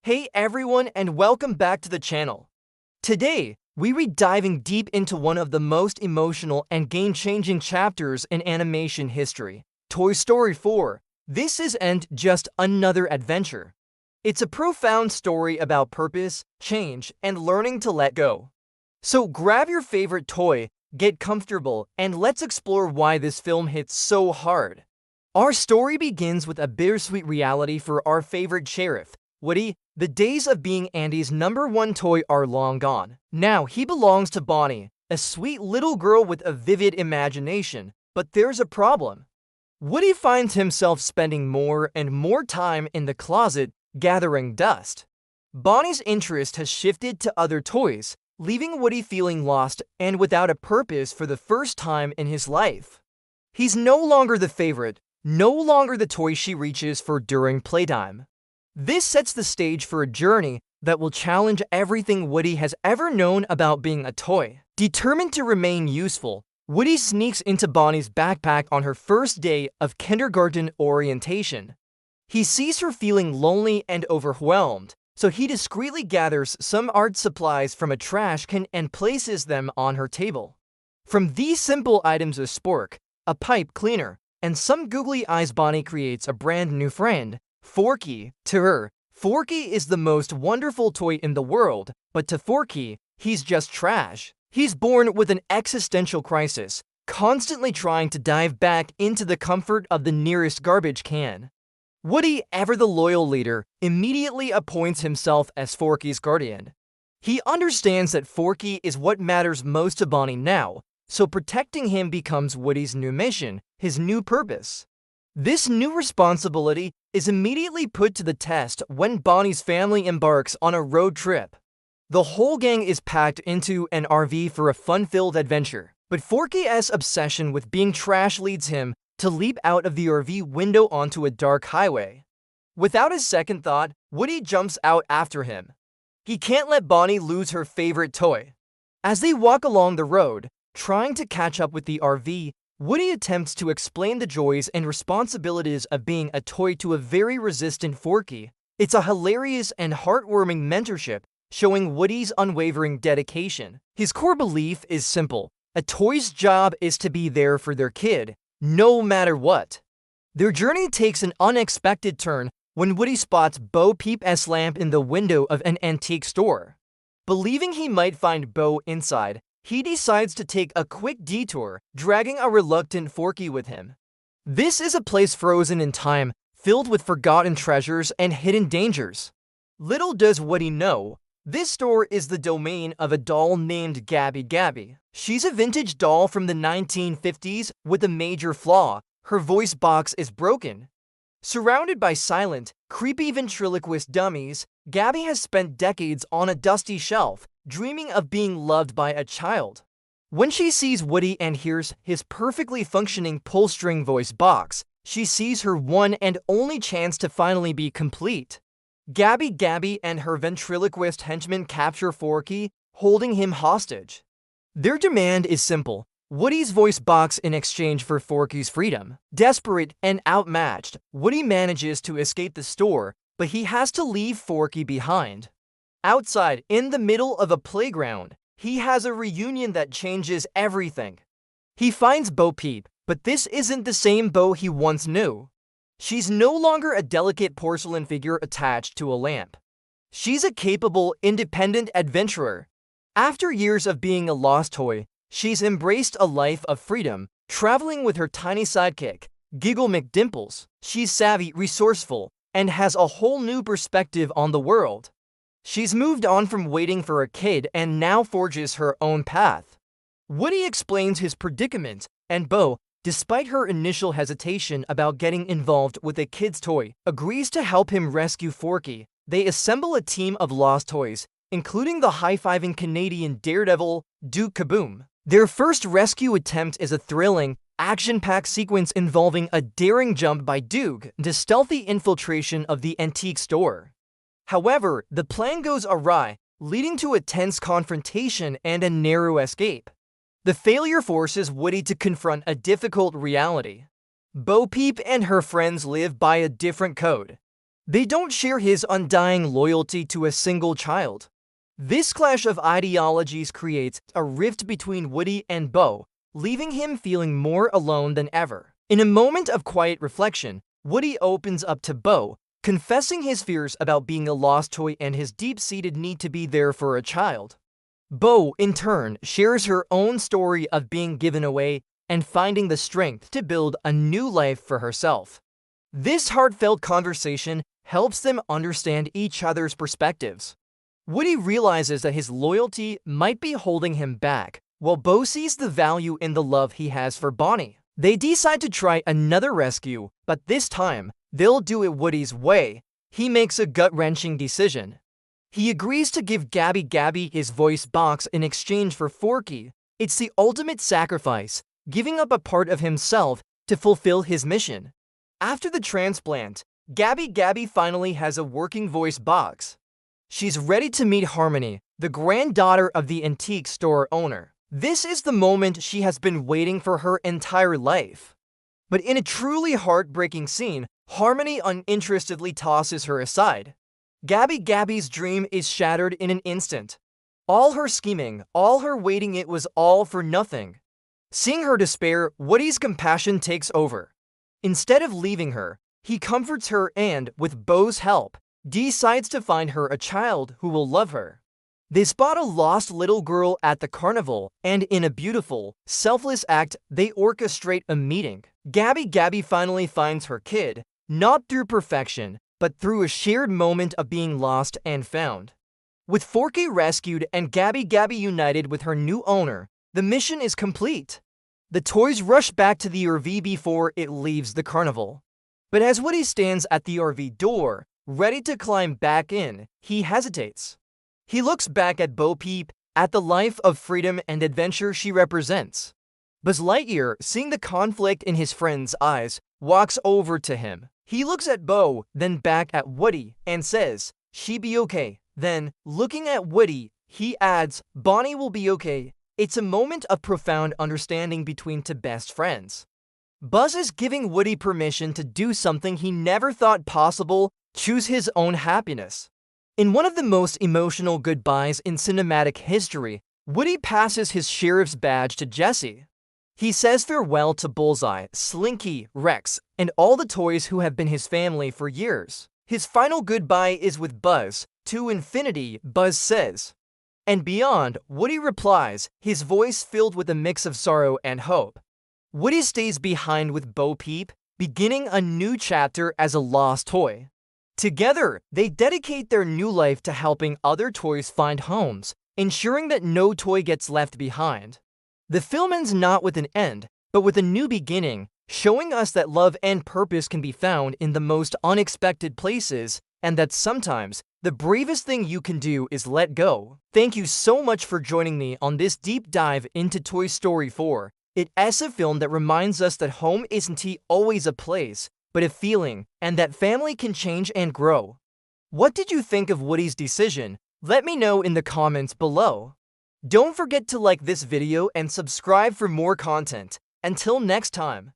Hey everyone and welcome back to the channel. Today, we read diving deep into one of the most emotional and game-changing chapters in animation history, Toy Story 4. This isn't just another adventure. It's a profound story about purpose, change, and learning to let go. So grab your favorite toy, get comfortable, and let's explore why this film hits so hard. Our story begins with a bittersweet reality for our favorite sheriff, Woody. The days of being Andy's #1 toy are long gone. Now he belongs to Bonnie, a sweet little girl with a vivid imagination. But there's a problem. Woody finds himself spending more and more time in the closet, gathering dust. Bonnie's interest has shifted to other toys, leaving Woody feeling lost and without a purpose for the first time in his life. He's no longer the favorite, no longer the toy she reaches for during playtime. This sets the stage for a journey that will challenge everything Woody has ever known about being a toy. Determined to remain useful, Woody sneaks into Bonnie's backpack on her first day of kindergarten orientation. He sees her feeling lonely and overwhelmed, so he discreetly gathers some art supplies from a trash can and places them on her table. From these simple items of spork, a pipe cleaner, and some googly eyes, Bonnie creates a brand new friend, Forky. To her, Forky is the most wonderful toy in the world, but to Forky, he's just trash. He's born with an existential crisis, constantly trying to dive back into the comfort of the nearest garbage can. Woody, ever the loyal leader, immediately appoints himself as Forky's guardian. He understands that Forky is what matters most to Bonnie now, so protecting him becomes Woody's new mission, his new purpose. This new responsibility is immediately put to the test when Bonnie's family embarks on a road trip. The whole gang is packed into an RV for a fun-filled adventure, but Forky's obsession with being trash leads him to leap out of the RV window onto a dark highway. Without a second thought, Woody jumps out after him. He can't let Bonnie lose her favorite toy. As they walk along the road, trying to catch up with the RV, Woody attempts to explain the joys and responsibilities of being a toy to a very resistant Forky. It's a hilarious and heartwarming mentorship, showing Woody's unwavering dedication. His core belief is simple: a toy's job is to be there for their kid, no matter what. Their journey takes an unexpected turn when Woody spots Bo Peep's lamp in the window of an antique store. Believing he might find Bo inside, he decides to take a quick detour, dragging a reluctant Forky with him. This is a place frozen in time, filled with forgotten treasures and hidden dangers. Little does Woody know, this store is the domain of a doll named Gabby. She's a vintage doll from the 1950s with a major flaw: her voice box is broken. Surrounded by silent, creepy ventriloquist dummies, Gabby has spent decades on a dusty shelf, dreaming of being loved by a child. When she sees Woody and hears his perfectly functioning pull-string voice box, she sees her one and only chance to finally be complete. Gabby and her ventriloquist henchmen capture Forky, holding him hostage. Their demand is simple: Woody's voice box in exchange for Forky's freedom. Desperate and outmatched, Woody manages to escape the store, but he has to leave Forky behind. Outside, in the middle of a playground, he has a reunion that changes everything. He finds Bo Peep, but this isn't the same Bo he once knew. She's no longer a delicate porcelain figure attached to a lamp. She's a capable, independent adventurer. After years of being a lost toy, she's embraced a life of freedom, traveling with her tiny sidekick, Giggle McDimples. She's savvy, resourceful, and has a whole new perspective on the world. She's moved on from waiting for a kid and now forges her own path. Woody explains his predicament, and Bo, despite her initial hesitation about getting involved with a kid's toy, agrees to help him rescue Forky. They assemble a team of lost toys, including the high-fiving Canadian daredevil, Duke Kaboom. Their first rescue attempt is a thrilling, action-packed sequence involving a daring jump by Duke into stealthy infiltration of the antique store. However, the plan goes awry, leading to a tense confrontation and a narrow escape. The failure forces Woody to confront a difficult reality. Bo Peep and her friends live by a different code. They don't share his undying loyalty to a single child. This clash of ideologies creates a rift between Woody and Bo, leaving him feeling more alone than ever. In a moment of quiet reflection, Woody opens up to Bo, confessing his fears about being a lost toy and his deep-seated need to be there for a child. Bo, in turn, shares her own story of being given away and finding the strength to build a new life for herself. This heartfelt conversation helps them understand each other's perspectives. Woody realizes that his loyalty might be holding him back, while Bo sees the value in the love he has for Bonnie. They decide to try another rescue, but this time, they'll do it Woody's way. He makes a gut-wrenching decision. He agrees to give Gabby his voice box in exchange for Forky. It's the ultimate sacrifice, giving up a part of himself to fulfill his mission. After the transplant, Gabby finally has a working voice box. She's ready to meet Harmony, the granddaughter of the antique store owner. This is the moment she has been waiting for her entire life. But in a truly heartbreaking scene, Harmony uninterestedly tosses her aside. Gabby's dream is shattered in an instant. All her scheming, all her waiting, it was all for nothing. Seeing her despair, Woody's compassion takes over. Instead of leaving her, he comforts her and, with Bo's help, decides to find her a child who will love her. They spot a lost little girl at the carnival, and in a beautiful, selfless act, they orchestrate a meeting. Gabby finally finds her kid, not through perfection, but through a shared moment of being lost and found. With Forky rescued and Gabby united with her new owner, the mission is complete. The toys rush back to the RV before it leaves the carnival. But as Woody stands at the RV door, ready to climb back in, he hesitates. He looks back at Bo Peep, at the life of freedom and adventure she represents. Buzz Lightyear, seeing the conflict in his friend's eyes, walks over to him. He looks at Bo, then back at Woody, and says, "She be okay." Then, looking at Woody, he adds, "Bonnie will be okay." It's a moment of profound understanding between two best friends. Buzz is giving Woody permission to do something he never thought possible, choose his own happiness. In one of the most emotional goodbyes in cinematic history, Woody passes his sheriff's badge to Jessie. He says farewell to Bullseye, Slinky, Rex, and all the toys who have been his family for years. His final goodbye is with Buzz. "To infinity," Buzz says. And beyond, Woody replies, his voice filled with a mix of sorrow and hope. Woody stays behind with Bo Peep, beginning a new chapter as a lost toy. Together, they dedicate their new life to helping other toys find homes, ensuring that no toy gets left behind. The film ends not with an end, but with a new beginning, showing us that love and purpose can be found in the most unexpected places, and that sometimes, the bravest thing you can do is let go. Thank you so much for joining me on this deep dive into Toy Story 4. It's a film that reminds us that home isn't always a place, but a feeling, and that family can change and grow. What did you think of Woody's decision? Let me know in the comments below. Don't forget to like this video and subscribe for more content. Until next time.